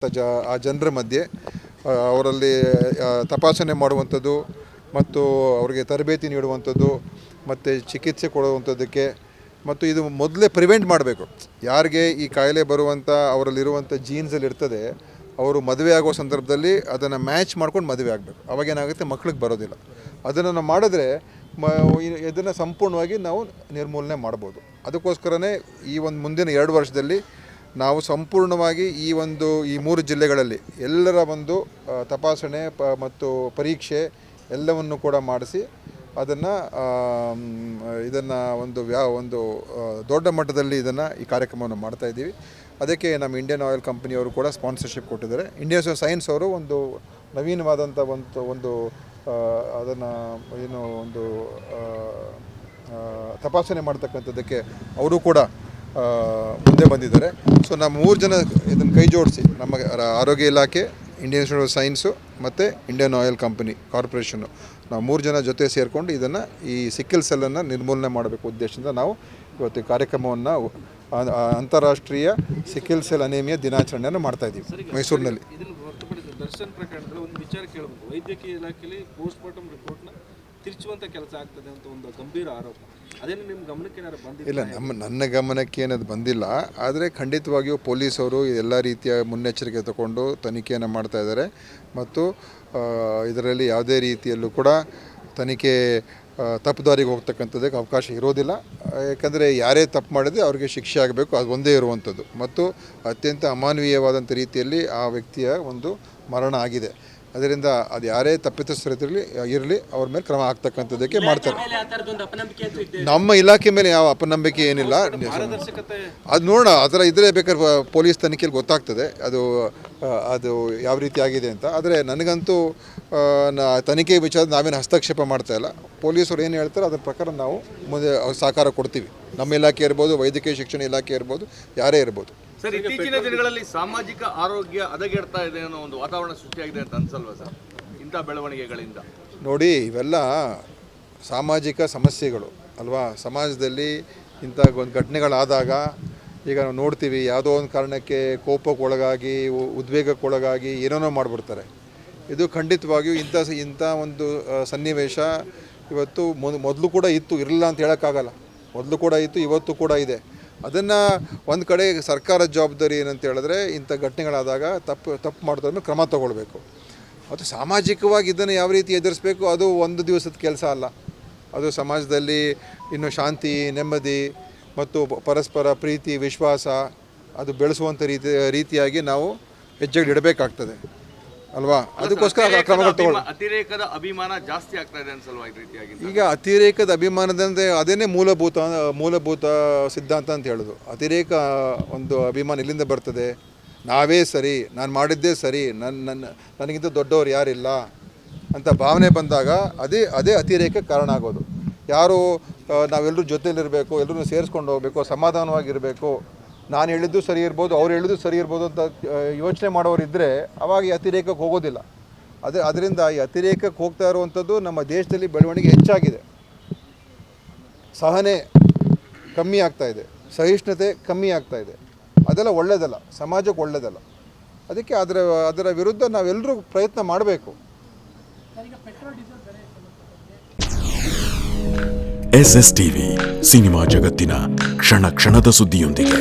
ಆ ಜನರ ಮಧ್ಯೆ ಅವರಲ್ಲಿ ತಪಾಸಣೆ ಮಾಡುವಂಥದ್ದು ಮತ್ತು ಅವರಿಗೆ ತರಬೇತಿ ನೀಡುವಂಥದ್ದು ಮತ್ತು ಚಿಕಿತ್ಸೆ ಕೊಡುವಂಥದ್ದಕ್ಕೆ ಮತ್ತು ಇದು ಮೊದಲೇ ಪ್ರಿವೆಂಟ್ ಮಾಡಬೇಕು. ಯಾರಿಗೆ ಈ ಕಾಯಿಲೆ ಬರುವಂಥ ಅವರಲ್ಲಿರುವಂಥ ಜೀನ್ಸಲ್ಲಿ ಇರ್ತದೆ, ಅವರು ಮದುವೆ ಆಗೋ ಸಂದರ್ಭದಲ್ಲಿ ಅದನ್ನು ಮ್ಯಾಚ್ ಮಾಡ್ಕೊಂಡು ಮದುವೆ ಆಗಬೇಕು. ಅವಾಗೇನಾಗುತ್ತೆ, ಮಕ್ಳಿಗೆ ಬರೋದಿಲ್ಲ. ಅದನ್ನು ನಾವು ಮಾಡಿದ್ರೆ ಇದನ್ನು ಸಂಪೂರ್ಣವಾಗಿ ನಾವು ನಿರ್ಮೂಲನೆ ಮಾಡ್ಬೋದು. ಅದಕ್ಕೋಸ್ಕರನೇ ಈ ಒಂದು ಮುಂದಿನ 2 ವರ್ಷದಲ್ಲಿ ನಾವು ಸಂಪೂರ್ಣವಾಗಿ ಈ 3 ಜಿಲ್ಲೆಗಳಲ್ಲಿ ಎಲ್ಲರ ಒಂದು ತಪಾಸಣೆ ಮತ್ತು ಪರೀಕ್ಷೆ ಎಲ್ಲವನ್ನು ಕೂಡ ಮಾಡಿಸಿ ಇದನ್ನು ಒಂದು ದೊಡ್ಡ ಮಟ್ಟದಲ್ಲಿ ಈ ಕಾರ್ಯಕ್ರಮವನ್ನು ಮಾಡ್ತಾಯಿದ್ದೀವಿ. ಅದಕ್ಕೆ ನಮ್ಮ ಇಂಡಿಯನ್ ಆಯಿಲ್ ಕಂಪನಿಯವರು ಕೂಡ ಸ್ಪಾನ್ಸರ್ಶಿಪ್ ಕೊಟ್ಟಿದ್ದಾರೆ. ಇಂಡಿಯನ್ ಸೈನ್ಸ್ ಅವರು ಒಂದು ನವೀನವಾದಂಥ ಅದನ್ನು ತಪಾಸಣೆ ಮಾಡ್ತಕ್ಕಂಥದ್ದಕ್ಕೆ ಅವರು ಕೂಡ ಮುಂದೆ ಬಂದಿದ್ದಾರೆ. ಸೊ ನಮ್ಮ 3 ಜನ ಇದನ್ನು ಕೈ ಜೋಡಿಸಿ, ನಮ್ಮ ಆರೋಗ್ಯ ಇಲಾಖೆ, ಇಂಡಿಯನ್ ಇನ್ಸ್ಟಿಟ್ಯೂಟ್ ಆಫ್ ಸೈನ್ಸು ಮತ್ತು ಇಂಡಿಯನ್ ಆಯಿಲ್ ಕಂಪನಿ ಕಾರ್ಪೊರೇಷನ್ನು, ನಾವು 3 ಜನ ಜೊತೆ ಸೇರಿಕೊಂಡು ಈ ಸಿಕ್ಕಿಲ್ ಸೆಲ್ಲನ್ನು ನಿರ್ಮೂಲನೆ ಮಾಡಬೇಕು ಉದ್ದೇಶದಿಂದ ನಾವು ಇವತ್ತು ಕಾರ್ಯಕ್ರಮವನ್ನು ಅಂತಾರಾಷ್ಟ್ರೀಯ ಸಿಕ್ಕಿಲ್ ಸೆಲ್ ಅನೇಮಿಯಾ ದಿನಾಚರಣೆಯನ್ನು ಮಾಡ್ತಾಯಿದ್ದೀವಿ ಮೈಸೂರಿನಲ್ಲಿ. ದರ್ಶನ್ ಪ್ರಕರಣದಲ್ಲಿ ಒಂದು ವಿಚಾರ ಕೇಳಬೇಕು. ವೈದ್ಯಕೀಯ ಇಲಾಖೆಯಲ್ಲಿ ಪೋಸ್ಟ್ ಮಾರ್ಟಮ್ ರಿಪೋರ್ಟ್ನ ತಿರುಚುವಂಥ ಕೆಲಸ ಆಗ್ತದೆ ಅಂತ ಒಂದು ಗಂಭೀರ ಆರೋಪ. ಅದೇನು ನಿಮ್ಮ ಗಮನಕ್ಕೆ ಏನಾದ್ರು ಬಂದಿಲ್ಲ? ಇಲ್ಲ, ನನ್ನ ಗಮನಕ್ಕೆ ಏನದು ಬಂದಿಲ್ಲ. ಆದರೆ ಖಂಡಿತವಾಗಿಯೂ ಪೊಲೀಸವರು ಎಲ್ಲ ರೀತಿಯ ಮುನ್ನೆಚ್ಚರಿಕೆ ತಗೊಂಡು ತನಿಖೆಯನ್ನು ಮಾಡ್ತಾ ಇದ್ದಾರೆ ಮತ್ತು ಇದರಲ್ಲಿ ಯಾವುದೇ ರೀತಿಯಲ್ಲೂ ಕೂಡ ತನಿಖೆ ತಪ್ಪುದಾರಿಗೆ ಹೋಗ್ತಕ್ಕಂಥದ್ದಕ್ಕೆ ಅವಕಾಶ ಇರೋದಿಲ್ಲ. ಯಾಕಂದರೆ ಯಾರೇ ತಪ್ಪು ಮಾಡಿದರೆ ಅವರಿಗೆ ಶಿಕ್ಷೆ ಆಗಬೇಕು, ಅದು ಒಂದೇ ಇರುವಂಥದ್ದು. ಮತ್ತು ಅತ್ಯಂತ ಅಮಾನವೀಯವಾದಂಥ ರೀತಿಯಲ್ಲಿ ಆ ವ್ಯಕ್ತಿಯ ಒಂದು ಮರಣ ಆಗಿದೆ. ಅದರಿಂದ ಅದು ಯಾರೇ ತಪ್ಪಿತಸ್ಥರಿರಲಿ ಅವ್ರ ಮೇಲೆ ಕ್ರಮ ಆಗ್ತಕ್ಕಂಥದ್ದಕ್ಕೆ ಮಾಡ್ತಾರೆ. ನಮ್ಮ ಇಲಾಖೆ ಮೇಲೆ ಯಾವ ಅಪನಂಬಿಕೆ ಏನಿಲ್ಲ. ಅದು ನೋಡೋಣ, ಆ ಥರ ಇದ್ದರೆ ಬೇಕಾದ್ರೆ ಪೊಲೀಸ್ ತನಿಖೆಯಲ್ಲಿ ಗೊತ್ತಾಗ್ತದೆ ಅದು ಯಾವ ರೀತಿ ಆಗಿದೆ ಅಂತ. ಆದರೆ ನನಗಂತೂ ತನಿಖೆ ವಿಚಾರ ನಾವೇನು ಹಸ್ತಕ್ಷೇಪ ಮಾಡ್ತಾ ಇಲ್ಲ. ಪೊಲೀಸರು ಏನು ಹೇಳ್ತಾರೆ ಅದರ ಪ್ರಕಾರ ನಾವು ಮುಂದೆ ಸಹಕಾರ ಕೊಡ್ತೀವಿ. ನಮ್ಮ ಇಲಾಖೆ ಇರ್ಬೋದು, ವೈದ್ಯಕೀಯ ಶಿಕ್ಷಣ ಇಲಾಖೆ ಇರ್ಬೋದು, ಯಾರೇ ಇರ್ಬೋದು. ಸರ್, ಇತ್ತೀಚಿನ ದಿನಗಳಲ್ಲಿ ಸಾಮಾಜಿಕ ಆರೋಗ್ಯ ಹದಗೆಡ್ತಾ ಇದೆ ಅನ್ನೋ ಒಂದು ವಾತಾವರಣ ಸೃಷ್ಟಿಯಾಗಿದೆ ಅಂತ ಅನ್ಸಲ್ವಾ ಸರ್, ಇಂಥ ಬೆಳವಣಿಗೆಗಳಿಂದ? ನೋಡಿ, ಇವೆಲ್ಲ ಸಾಮಾಜಿಕ ಸಮಸ್ಯೆಗಳು ಅಲ್ವಾ. ಸಮಾಜದಲ್ಲಿ ಇಂಥ ಒಂದು ಘಟನೆಗಳಾದಾಗ ಈಗ ನಾವು ನೋಡ್ತೀವಿ, ಯಾವುದೋ ಒಂದು ಕಾರಣಕ್ಕೆ ಕೋಪಕ್ಕೊಳಗಾಗಿ, ಉದ್ವೇಗಕ್ಕೊಳಗಾಗಿ ಏನೇನೋ ಮಾಡಿಬಿಡ್ತಾರೆ. ಇದು ಖಂಡಿತವಾಗಿಯೂ ಇಂಥ ಒಂದು ಸನ್ನಿವೇಶ ಇವತ್ತು ಮೊದಲು ಕೂಡ ಇತ್ತು, ಇರಲಿಲ್ಲ ಅಂತ ಹೇಳೋಕ್ಕಾಗಲ್ಲ. ಮೊದಲು ಕೂಡ ಇತ್ತು, ಇವತ್ತು ಕೂಡ ಇದೆ. ಅದನ್ನು ಒಂದು ಕಡೆ ಸರ್ಕಾರದ ಜವಾಬ್ದಾರಿ ಏನಂತ ಹೇಳಿದ್ರೆ, ಇಂಥ ಘಟನೆಗಳಾದಾಗ ತಪ್ಪು ಮಾಡಿದ್ರೆ ಕ್ರಮ ತಗೊಳ್ಬೇಕು. ಮತ್ತು ಸಾಮಾಜಿಕವಾಗಿ ಇದನ್ನು ಯಾವ ರೀತಿ ಎದುರಿಸಬೇಕು, ಅದು ಒಂದು ದಿವಸದ ಕೆಲಸ ಅಲ್ಲ. ಅದು ಸಮಾಜದಲ್ಲಿ ಇನ್ನು ಶಾಂತಿ, ನೆಮ್ಮದಿ ಮತ್ತು ಪರಸ್ಪರ ಪ್ರೀತಿ, ವಿಶ್ವಾಸ ಅದು ಬೆಳೆಸುವಂಥ ರೀತಿಯಾಗಿ ನಾವು ಹೆಜ್ಜೆಗಳಿಡಬೇಕಾಗ್ತದೆ ಅಲ್ವಾ. ಅದಕ್ಕೋಸ್ಕರ ಕ್ರಮಗಳು ತಗೊಳ್ಳಿ. ಅತಿರೇಕದ ಅಭಿಮಾನ ಜಾಸ್ತಿ ಆಗ್ತಾ ಇದೆ ಅನ್ಸಲ್ವಾ ಈ ರೀತಿಯಾಗಿ? ಈಗ ಅತಿರೇಕದ ಅಭಿಮಾನದಂತೆ ಅದೇನೇ ಮೂಲಭೂತ ಸಿದ್ಧಾಂತ ಅಂತ ಹೇಳೋದು. ಅತಿರೇಕ ಒಂದು ಅಭಿಮಾನ ಎಲ್ಲಿಂದ ಬರ್ತದೆ? ನಾವೇ ಸರಿ, ನಾನು ಮಾಡಿದ್ದೇ ಸರಿ, ನನಗಿಂತ ದೊಡ್ಡವರು ಯಾರಿಲ್ಲ ಅಂತ ಭಾವನೆ ಬಂದಾಗ ಅದೇ ಅತಿರೇಕಕ್ಕೆ ಕಾರಣ ಆಗೋದು. ಯಾರು ನಾವೆಲ್ಲರೂ ಜೊತೆಯಲ್ಲಿರಬೇಕು, ಎಲ್ಲರೂ ಸೇರಿಸ್ಕೊಂಡು ಹೋಗಬೇಕು, ಸಮಾಧಾನವಾಗಿರಬೇಕು, ನಾನು ಹೇಳಿದ್ದು ಸರಿ ಇರ್ಬೋದು, ಅವ್ರು ಹೇಳಿದ್ದು ಸರಿ ಇರ್ಬೋದು ಅಂತ ಯೋಚನೆ ಮಾಡೋರಿದ್ದರೆ ಅವಾಗ ಈ ಅತಿರೇಕಕ್ಕೆ ಹೋಗೋದಿಲ್ಲ. ಅದರಿಂದ ಈ ಅತಿರೇಕಕ್ಕೆ ಹೋಗ್ತಾ ಇರುವಂಥದ್ದು ನಮ್ಮ ದೇಶದಲ್ಲಿ ಬೆಳವಣಿಗೆ ಹೆಚ್ಚಾಗಿದೆ. ಸಹನೆ ಕಮ್ಮಿ ಆಗ್ತಾಯಿದೆ, ಸಹಿಷ್ಣುತೆ ಕಮ್ಮಿ ಆಗ್ತಾಯಿದೆ. ಅದೆಲ್ಲ ಒಳ್ಳೆಯದಲ್ಲ, ಸಮಾಜಕ್ಕೆ ಒಳ್ಳೆಯದಲ್ಲ. ಅದಕ್ಕೆ ಅದರ ವಿರುದ್ಧ ನಾವೆಲ್ಲರೂ ಪ್ರಯತ್ನ ಮಾಡಬೇಕು. SSTV ಸಿನಿಮಾ ಜಗತ್ತಿನ ಕ್ಷಣ ಕ್ಷಣದ ಸುದ್ದಿಯೊಂದಿಗೆ.